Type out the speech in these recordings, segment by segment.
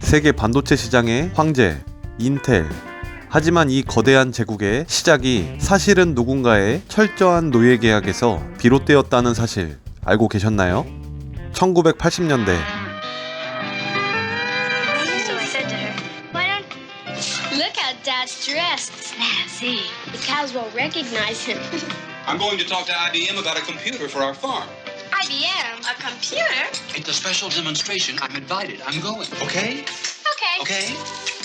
세계 반도체 시장의 황제, 인텔. 하지만 이 거대한 제국의 시작이 사실은 누군가의 철저한 노예 계약에서 비롯되었다는 사실 알고 계셨나요? 1980년대 So I said to her, why don't look how Dad's dressed. Snazzy. The cows won't recognize him. I'm going to talk to IBM about a computer for our farm. IBM? A computer? It's a special demonstration. I'm invited. I'm going. Okay? Okay. Okay?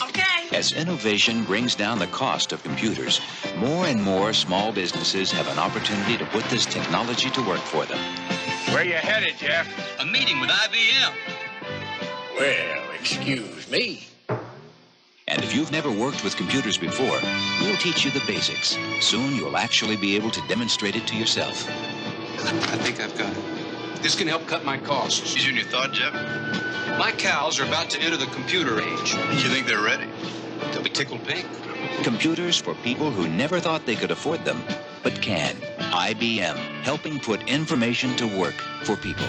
Okay. As innovation brings down the cost of computers, more and more small businesses have an opportunity to put this technology to work for them. Where you headed, Jeff? A meeting with IBM. Well, excuse me. And if you've never worked with computers before, we'll teach you the basics. Soon you'll actually be able to demonstrate it to yourself. I think I've got it. This can help cut my costs. These are your thought, Jeff? My cows are about to enter the computer age. You think they're ready? They'll be tickled pink. Computers for people who never thought they could afford them, but can. IBM, helping put information to work for people.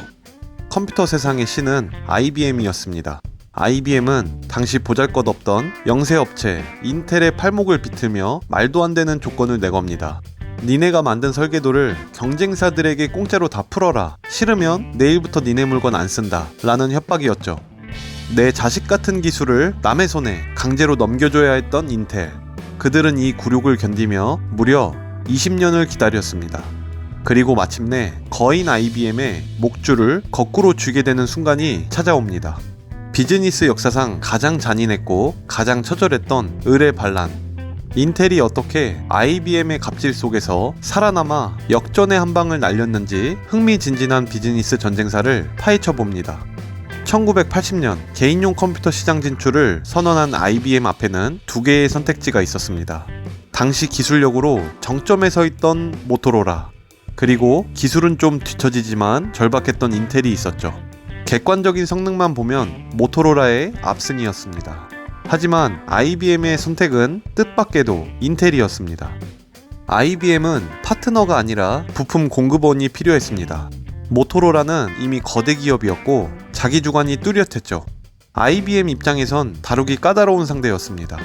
컴퓨터 세상의 신은 IBM이었습니다. IBM은 당시 보잘것없던 영세업체 인텔의 팔목을 비틀며 말도 안 되는 조건을 내겁니다. 니네가 만든 설계도를 경쟁사들에게 공짜로 다 풀어라. 싫으면 내일부터 니네 물건 안 쓴다. 라는 협박이었죠. 내 자식 같은 기술을 남의 손에 강제로 넘겨줘야 했던 인텔. 그들은 이 굴욕을 견디며 무려 20년을 기다렸습니다. 그리고 마침내 거인 IBM의 목줄을 거꾸로 쥐게 되는 순간이 찾아옵니다. 비즈니스 역사상 가장 잔인했고 가장 처절했던 을의 반란. 인텔이 어떻게 IBM의 갑질 속에서 살아남아 역전의 한 방을 날렸는지 흥미진진한 비즈니스 전쟁사를 파헤쳐 봅니다. 1980년 개인용 컴퓨터 시장 진출을 선언한 IBM 앞에는 두 개의 선택지가 있었습니다. 당시 기술력으로 정점에 서 있던 모토로라, 그리고 기술은 좀 뒤처지지만 절박했던 인텔이 있었죠. 객관적인 성능만 보면 모토로라의 압승이었습니다. 하지만 IBM의 선택은 뜻밖에도 인텔이었습니다. IBM은 파트너가 아니라 부품 공급원이 필요했습니다. 모토로라는 이미 거대 기업이었고 자기 주관이 뚜렷했죠. IBM 입장에선 다루기 까다로운 상대였습니다.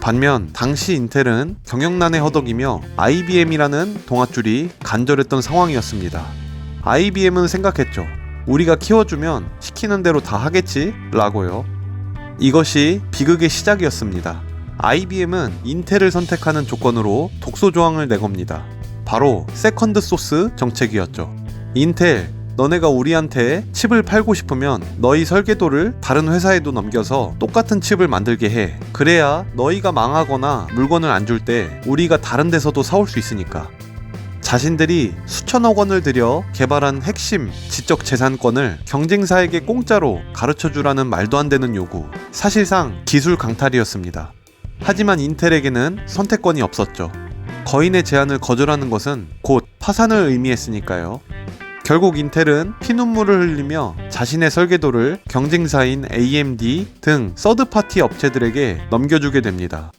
반면 당시 인텔은 경영난에 허덕이며 IBM이라는 동아줄이 간절했던 상황이었습니다. IBM은 생각했죠. 우리가 키워주면 시키는 대로 다 하겠지? 라고요. 이것이 비극의 시작이었습니다. IBM은 인텔을 선택하는 조건으로 독소 조항을 내겁니다. 바로 세컨드 소스 정책이었죠. 인텔, 너네가 우리한테 칩을 팔고 싶으면 너희 설계도를 다른 회사에도 넘겨서 똑같은 칩을 만들게 해. 그래야 너희가 망하거나 물건을 안 줄 때 우리가 다른 데서도 사올 수 있으니까. 자신들이 수천억 원을 들여 개발한 핵심 지적 재산권을 경쟁사에게 공짜로 가르쳐주라는 말도 안 되는 요구. 사실상 기술 강탈이었습니다. 하지만 인텔에게는 선택권이 없었죠. 거인의 제안을 거절하는 것은 곧 파산을 의미했으니까요. 결국 인텔은 피눈물을 흘리며 자신의 설계도를 경쟁사인 AMD 등 서드파티 업체들에게 넘겨주게 됩니다.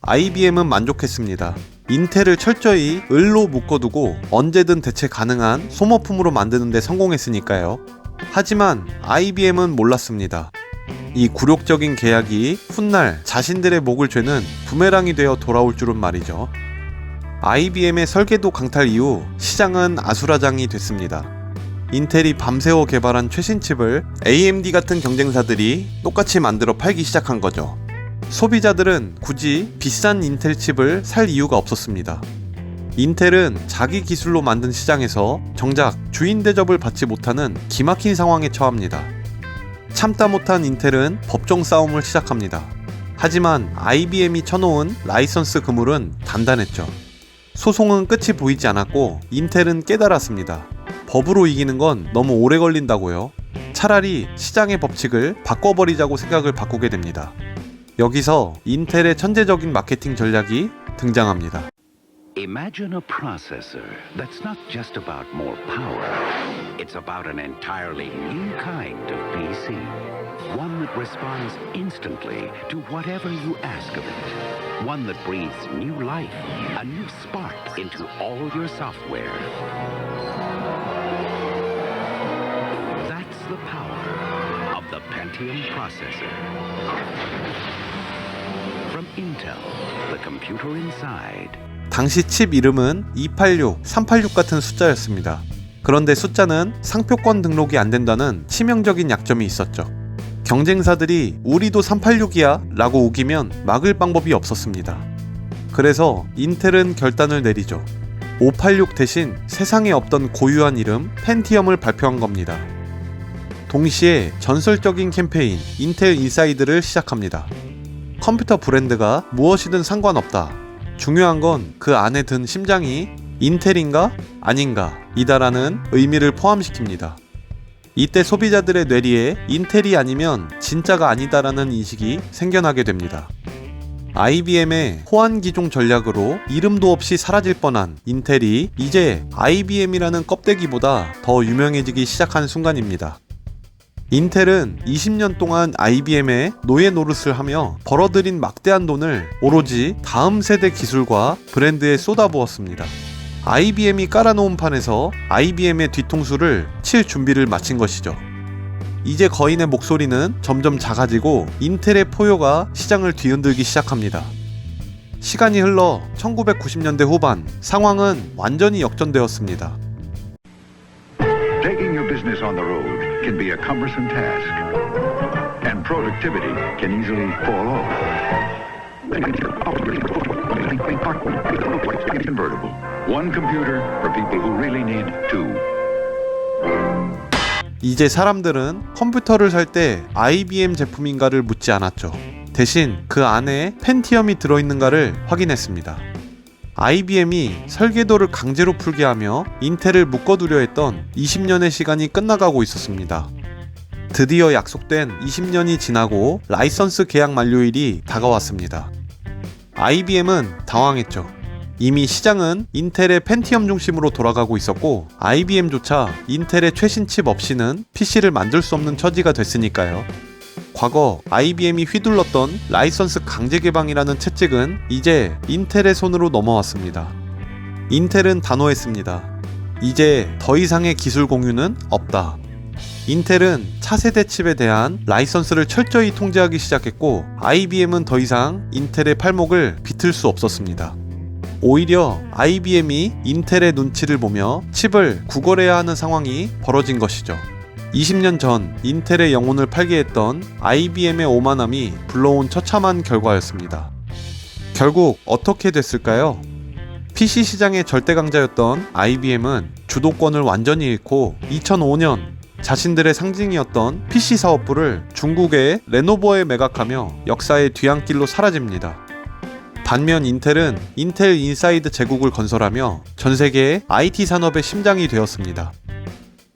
IBM은 만족했습니다. 인텔을 철저히 을로 묶어두고 언제든 대체 가능한 소모품으로 만드는 데 성공했으니까요. 하지만 IBM은 몰랐습니다. 이 굴욕적인 계약이 훗날 자신들의 목을 죄는 부메랑이 되어 돌아올 줄은 말이죠. IBM의 설계도 강탈 이후 시장은 아수라장이 됐습니다. 인텔이 밤새워 개발한 최신 칩을 AMD 같은 경쟁사들이 똑같이 만들어 팔기 시작한 거죠. 소비자들은 굳이 비싼 인텔 칩을 살 이유가 없었습니다. 인텔은 자기 기술로 만든 시장에서 정작 주인 대접을 받지 못하는 기막힌 상황에 처합니다. 참다 못한 인텔은 법정 싸움을 시작합니다. 하지만 IBM이 쳐놓은 라이선스 그물은 단단했죠. 소송은 끝이 보이지 않았고 인텔은 깨달았습니다. 법으로 이기는 건 너무 오래 걸린다고요. 차라리 시장의 법칙을 바꿔버리자고 생각을 바꾸게 됩니다. 여기서 인텔의 천재적인 마케팅 전략이 등장합니다. Imagine a processor that's not just about more power. It's about an entirely new kind of PC. One that responds instantly to whatever you ask of it. One that breathes new life, a new spark into all your software. Pentium processor. From Intel, the computer inside. 당시 칩 이름은 286, 386 같은 숫자였습니다. 그런데 숫자는 상표권 등록이 안 된다는 치명적인 약점이 있었죠. 경쟁사들이 우리도 386이야 라고 우기면 막을 방법이 없었습니다. 그래서 인텔은 결단을 내리죠. 586 대신 세상에 없던 고유한 이름 펜티엄을 발표한 겁니다. 동시에 전설적인 캠페인 인텔 인사이드를 시작합니다. 컴퓨터 브랜드가 무엇이든 상관없다. 중요한 건 그 안에 든 심장이 인텔인가 아닌가 이다라는 의미를 포함시킵니다. 이때 소비자들의 뇌리에 인텔이 아니면 진짜가 아니다라는 인식이 생겨나게 됩니다. IBM의 호환기종 전략으로 이름도 없이 사라질 뻔한 인텔이 이제 IBM이라는 껍데기보다 더 유명해지기 시작한 순간입니다. 인텔은 20년 동안 IBM의 노예 노릇을 하며 벌어들인 막대한 돈을 오로지 다음 세대 기술과 브랜드에 쏟아부었습니다. IBM이 깔아놓은 판에서 IBM의 뒤통수를 칠 준비를 마친 것이죠. 이제 거인의 목소리는 점점 작아지고 인텔의 포효가 시장을 뒤흔들기 시작합니다. 시간이 흘러 1990년대 후반, 상황은 완전히 역전되었습니다. Taking your business on the road can be a cumbersome task, and productivity can easily fall off. Convertible. One computer for people who really need two. 이제 사람들은 컴퓨터를 살 때 IBM 제품인가를 묻지 않았죠. 대신 그 안에 펜티엄이 들어있는가를 확인했습니다. IBM이 설계도를 강제로 풀게 하며 인텔을 묶어두려 했던 20년의 시간이 끝나가고 있었습니다. 드디어 약속된 20년이 지나고 라이선스 계약 만료일이 다가왔습니다. IBM은 당황했죠. 이미 시장은 인텔의 펜티엄 중심으로 돌아가고 있었고 IBM조차 인텔의 최신 칩 없이는 PC를 만들 수 없는 처지가 됐으니까요. 과거 IBM이 휘둘렀던 라이선스 강제 개방이라는 채찍은 이제 인텔의 손으로 넘어왔습니다. 인텔은 단호했습니다. 이제 더 이상의 기술 공유는 없다. 인텔은 차세대 칩에 대한 라이선스를 철저히 통제하기 시작했고 IBM은 더 이상 인텔의 팔목을 비틀 수 없었습니다. 오히려 IBM이 인텔의 눈치를 보며 칩을 구걸해야 하는 상황이 벌어진 것이죠. 20년 전 인텔의 영혼을 팔게 했던 IBM의 오만함이 불러온 처참한 결과였습니다. 결국 어떻게 됐을까요? PC 시장의 절대 강자였던 IBM은 주도권을 완전히 잃고 2005년 자신들의 상징이었던 PC 사업부를 중국의 레노버에 매각하며 역사의 뒤안길로 사라집니다. 반면 인텔은 인텔 인사이드 제국을 건설하며 전 세계의 IT 산업의 심장이 되었습니다.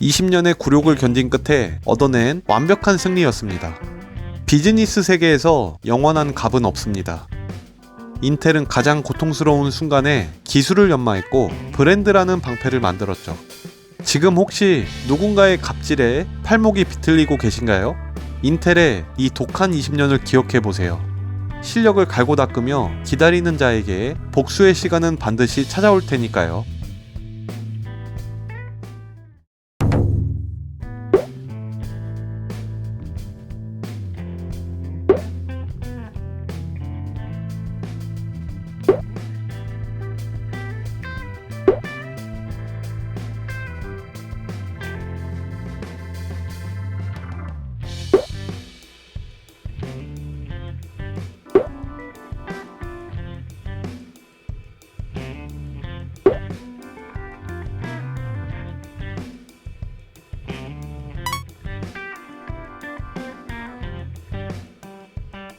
20년의 굴욕을 견딘 끝에 얻어낸 완벽한 승리였습니다. 비즈니스 세계에서 영원한 값은 없습니다. 인텔은 가장 고통스러운 순간에 기술을 연마했고 브랜드라는 방패를 만들었죠. 지금 혹시 누군가의 갑질에 팔목이 비틀리고 계신가요? 인텔의 이 독한 20년을 기억해보세요. 실력을 갈고 닦으며 기다리는 자에게 복수의 시간은 반드시 찾아올 테니까요.